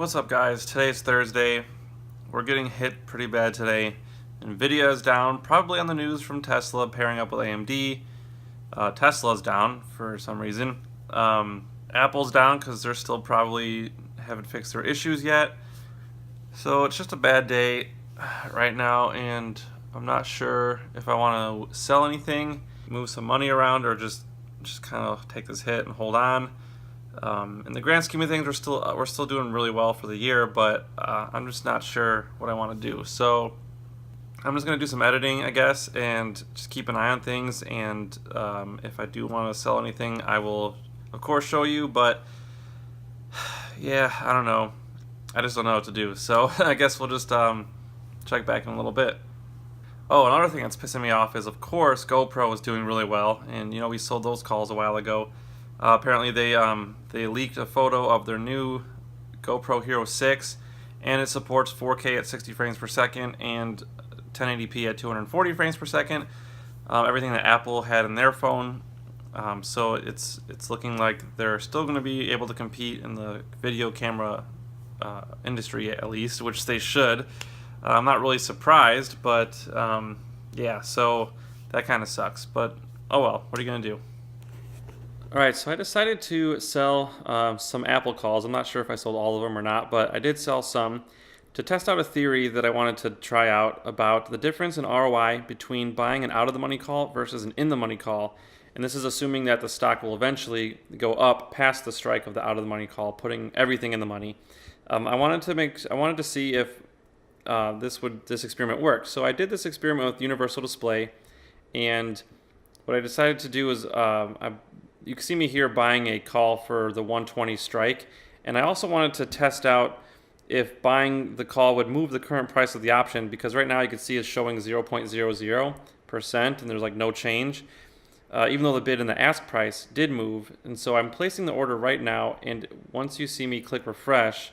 What's up, guys? Today's Thursday. We're getting hit pretty bad today. Nvidia is down, probably on the news from Tesla pairing up with AMD. Tesla's down for some reason. Apple's down because they're still probably haven't fixed their issues yet. So it's just a bad day right now, and I'm not sure if I want to sell anything, move some money around, or just kind of take this hit and hold on. In the grand scheme of things, we're still doing really well for the year, but I'm just not sure what I want to do. So I'm just going to do some editing, I guess, and just keep an eye on things. And if I do want to sell anything, I will, of course, show you. But yeah, I don't know. I just don't know what to do. So I guess we'll just check back in a little bit. Oh, another thing that's pissing me off is, of course, GoPro is doing really well, and we sold those calls a while ago. Apparently, they leaked a photo of their new GoPro Hero 6, and it supports 4K at 60 frames per second and 1080p at 240 frames per second. Everything that Apple had in their phone. So it's looking like they're still going to be able to compete in the video camera industry, at least, which they should. I'm not really surprised, but yeah, so that kind of sucks. But oh well, what are you going to do? Alright, so I decided to sell some Apple calls. I'm not sure if I sold all of them or not, but I did sell some to test out a theory that I wanted to try out about the difference in ROI between buying an out-of-the-money call versus an in-the-money call. And this is assuming that the stock will eventually go up past the strike of the out-of-the-money call, putting everything in the money. I wanted to see if this experiment worked. So I did this experiment with Universal Display, and what I decided to do is you can see me here buying a call for the 120 strike, and I also wanted to test out if buying the call would move the current price of the option, because right now you can see it's showing 0.00% and there's like no change, even though the bid and the ask price did move. And so I'm placing the order right now, and once you see me click refresh,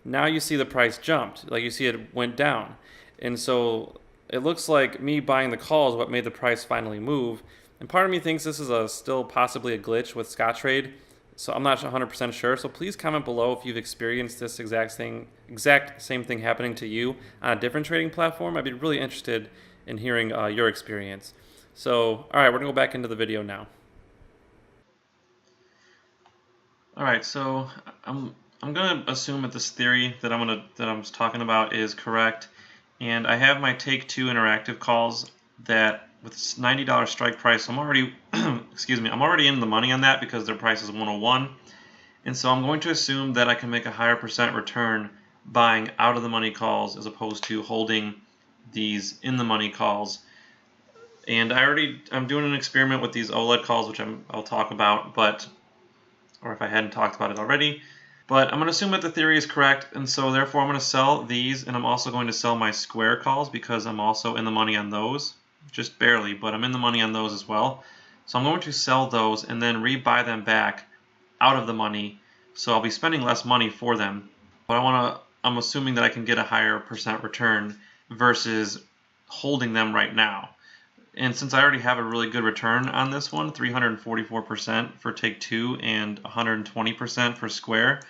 now you see the price jumped, like you see it went down. And so it looks like me buying the call is what made the price finally move. And part of me thinks this is still possibly a glitch with Scottrade, so I'm not 100% sure. So please comment below if you've experienced this exact same thing happening to you on a different trading platform. I'd be really interested in hearing your experience. So, all right, we're gonna go back into the video now. All right, so I'm gonna assume that this theory that I'm talking about is correct, and I have my Take-Two interactive calls that with $90 strike price, I'm already excuse me, I'm already in the money on that because their price is 101, and so I'm going to assume that I can make a higher percent return buying out of the money calls as opposed to holding these in the money calls. And I'm doing an experiment with these OLED calls, which I'll talk about, or if I hadn't talked about it already. But I'm going to assume that the theory is correct, and so therefore I'm going to sell these, and I'm also going to sell my Square calls because I'm also in the money on those. Just barely, but I'm in the money on those as well. So I'm going to sell those and then rebuy them back out of the money, so I'll be spending less money for them. But I'm assuming that I can get a higher percent return versus holding them right now. And since I already have a really good return on this one, 344% for Take-Two and 120% for Square,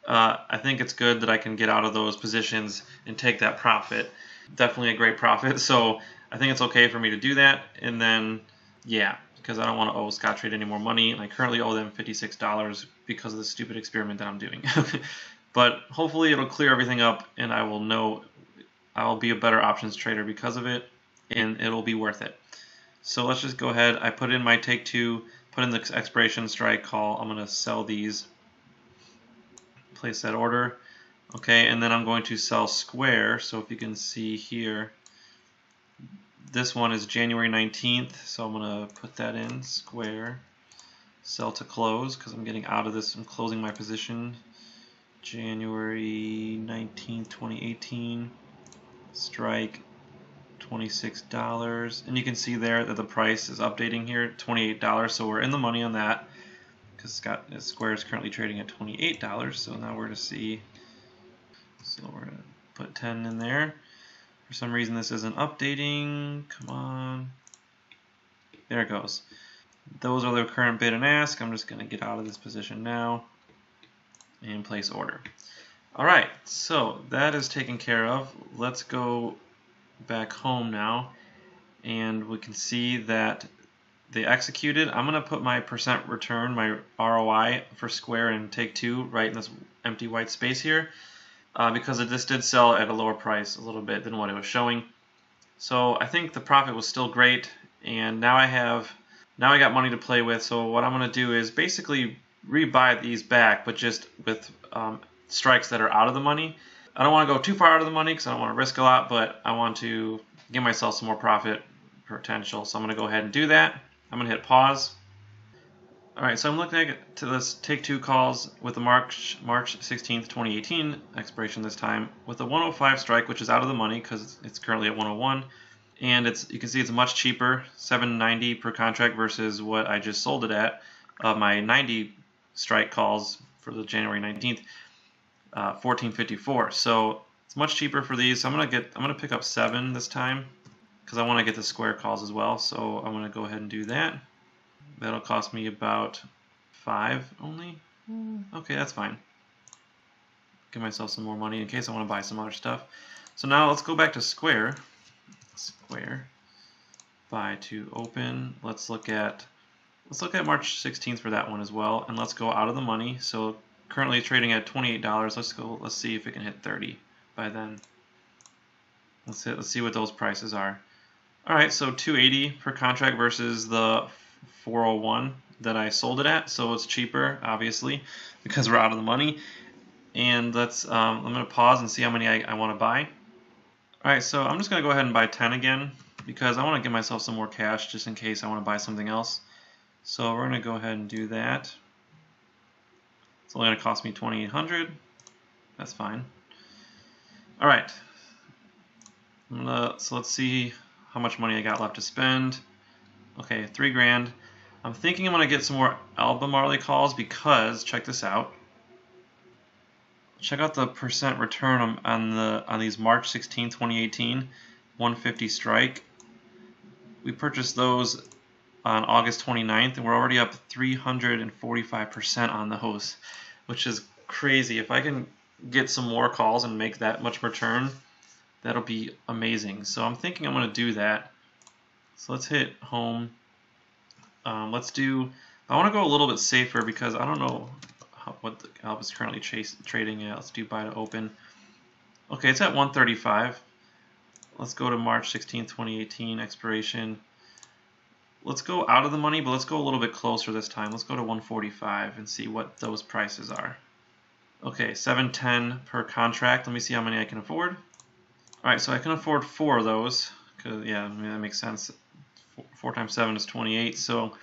I think it's good that I can get out of those positions and take that profit. Definitely a great profit, so I think it's okay for me to do that. And then, yeah, because I don't want to owe Scottrade any more money, and I currently owe them $56 because of the stupid experiment that I'm doing. But hopefully it'll clear everything up, and I will be a better options trader because of it, and it'll be worth it. So let's just go ahead. I put in my Take-Two, put in the expiration strike call. I'm going to sell these, place that order. Okay, and then I'm going to sell Square. So if you can see here, this one is January 19th, so I'm going to put that in, Square, sell to close, because I'm getting out of this, I'm closing my position, January 19th, 2018, strike, $26, and you can see there that the price is updating here, $28, so we're in the money on that, because Square is currently trading at $28, so now we're going to see, so we're going to put 10 in there. For some reason this isn't updating. Come on. There it goes. Those are the current bid and ask. I'm just going to get out of this position now and place order. Alright, so that is taken care of. Let's go back home now, and we can see that they executed. I'm going to put my percent return, my ROI for Square and Take-Two right in this empty white space here, because this did sell at a lower price a little bit than what it was showing. So I think the profit was still great, and now I got money to play with. So what I'm going to do is basically rebuy these back, but just with strikes that are out of the money. I don't want to go too far out of the money because I don't want to risk a lot, but I want to give myself some more profit potential. So I'm going to go ahead and do that. I'm going to hit pause. Alright, so I'm looking at this Take-Two calls with the March 16th, 2018 expiration this time with a 105 strike, which is out of the money because it's currently at 101. And you can see it's much cheaper, $7.90 per contract versus what I just sold it at. My 90 strike calls for the January 19th, $14.54. So it's much cheaper for these. So I'm gonna pick up 7 this time because I want to get the Square calls as well. So I'm gonna go ahead and do that. That'll cost me about 5 only. Okay, that's fine. Give myself some more money in case I want to buy some other stuff. So now let's go back to Square. Square. Buy to open. Let's look at March 16th for that one as well, and let's go out of the money. So currently trading at $28. Let's see if it can hit 30 by then. Let's see what those prices are. All right, so 280 per contract versus the 401 that I sold it at, so it's cheaper, obviously, because we're out of the money. And I'm going to pause and see how many I want to buy. Alright, so I'm just going to go ahead and buy 10 again, because I want to give myself some more cash just in case I want to buy something else. So we're going to go ahead and do that. It's only going to cost me $2,800. That's fine. Alright, so let's see how much money I got left to spend. Okay, $3 grand. I'm thinking I'm going to get some more Albemarle calls because, check this out. Check out the percent return on these March 16, 2018, 150 strike. We purchased those on August 29th, and we're already up 345% on those, which is crazy. If I can get some more calls and make that much return, that'll be amazing. So I'm thinking I'm going to do that. So let's hit home. I want to go a little bit safer because I don't know what the Alp is currently trading at. Let's do buy to open. Okay, it's at 135. Let's go to March 16, 2018 expiration. Let's go out of the money, but let's go a little bit closer this time. Let's go to 145 and see what those prices are. Okay, $7.10 per contract. Let me see how many I can afford. All right, so I can afford 4 of those. Cause yeah, I mean, that makes sense. 4 times 7 is 28. So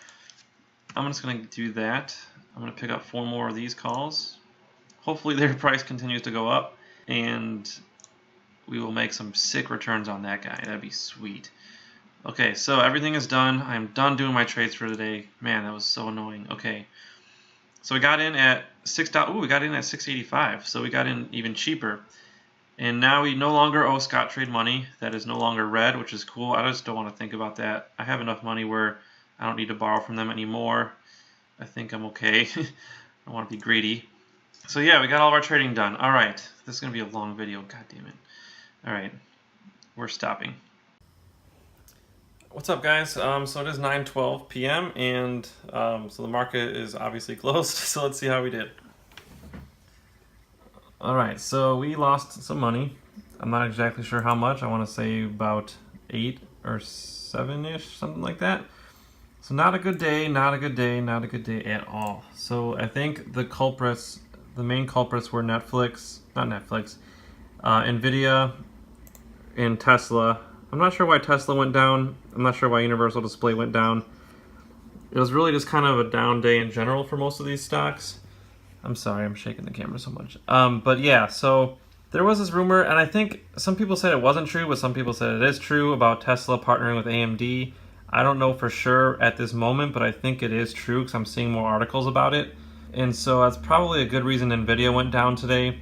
I'm just going to do that. I'm going to pick up 4 more of these calls. Hopefully their price continues to go up, and we will make some sick returns on that guy. That'd be sweet. Okay, so everything is done. I'm done doing my trades for today. Man, that was so annoying. Okay, so we got in at $6. Ooh, we got in at $6.85. So we got in even cheaper. And now we no longer owe Scottrade money. That is no longer red, which is cool. I just don't want to think about that. I have enough money where I don't need to borrow from them anymore. I think I'm okay. I don't want to be greedy. So yeah, we got all of our trading done. All right, this is going to be a long video. God damn it. All right, we're stopping. What's up, guys? So it is 9:12 p.m. and so the market is obviously closed. So let's see how we did. All right, so we lost some money. I'm not exactly sure how much. I want to say about 8 or 7-ish, something like that. So not a good day, not a good day, not a good day at all. So I think the main culprits were Nvidia and Tesla. I'm not sure why Tesla went down. I'm not sure why Universal Display went down. It was really just kind of a down day in general for most of these stocks. I'm sorry, I'm shaking the camera so much. But yeah, so there was this rumor, and I think some people said it wasn't true, but some people said it is true about Tesla partnering with AMD. I don't know for sure at this moment, but I think it is true because I'm seeing more articles about it. And so that's probably a good reason Nvidia went down today.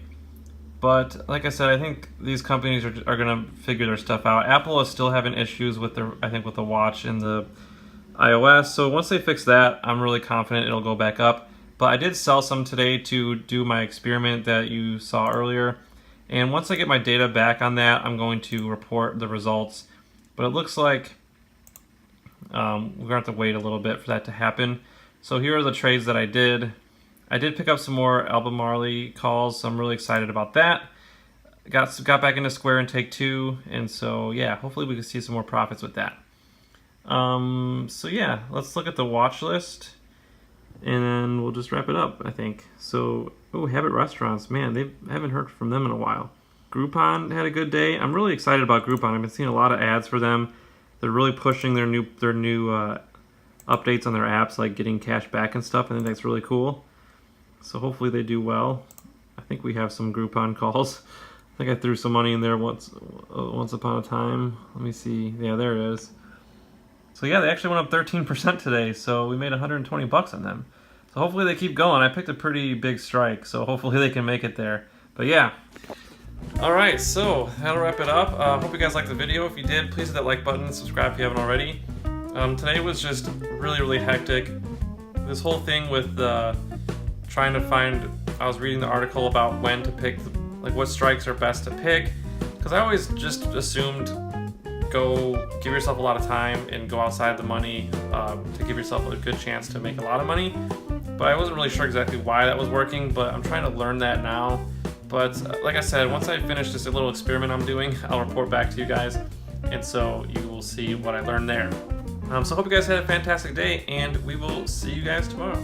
But like I said, I think these companies are going to figure their stuff out. Apple is still having issues with with the watch and the iOS. So once they fix that, I'm really confident it'll go back up. But I did sell some today to do my experiment that you saw earlier. And once I get my data back on that, I'm going to report the results. But it looks like we're going to have to wait a little bit for that to happen. So here are the trades that I did. I did pick up some more Albemarle calls, so I'm really excited about that. Got back into Square in take 2, and so yeah, hopefully we can see some more profits with that. So yeah, let's look at the watch list. And then we'll just wrap it up, I think. So, Habit Restaurants, man, I haven't heard from them in a while. Groupon had a good day. I'm really excited about Groupon. I've been seeing a lot of ads for them. They're really pushing their new updates on their apps, like getting cash back and stuff. I think that's really cool. So hopefully they do well. I think we have some Groupon calls. I think I threw some money in there once upon a time. Let me see. Yeah, there it is. So yeah, they actually went up 13% today, so we made 120 bucks on them. So hopefully they keep going. I picked a pretty big strike, so hopefully they can make it there. But yeah. Alright, so that'll wrap it up. Hope you guys liked the video. If you did, please hit that like button, subscribe if you haven't already. Today was just really hectic. This whole thing with trying to find, I was reading the article about when to pick, like what strikes are best to pick, because I always just assumed go give yourself a lot of time and go outside the money to give yourself a good chance to make a lot of money. But I wasn't really sure exactly why that was working, but I'm trying to learn that now. But like I said, once I finish this little experiment I'm doing, I'll report back to you guys, and so you will see what I learned there. So I hope you guys had a fantastic day, and we will see you guys tomorrow.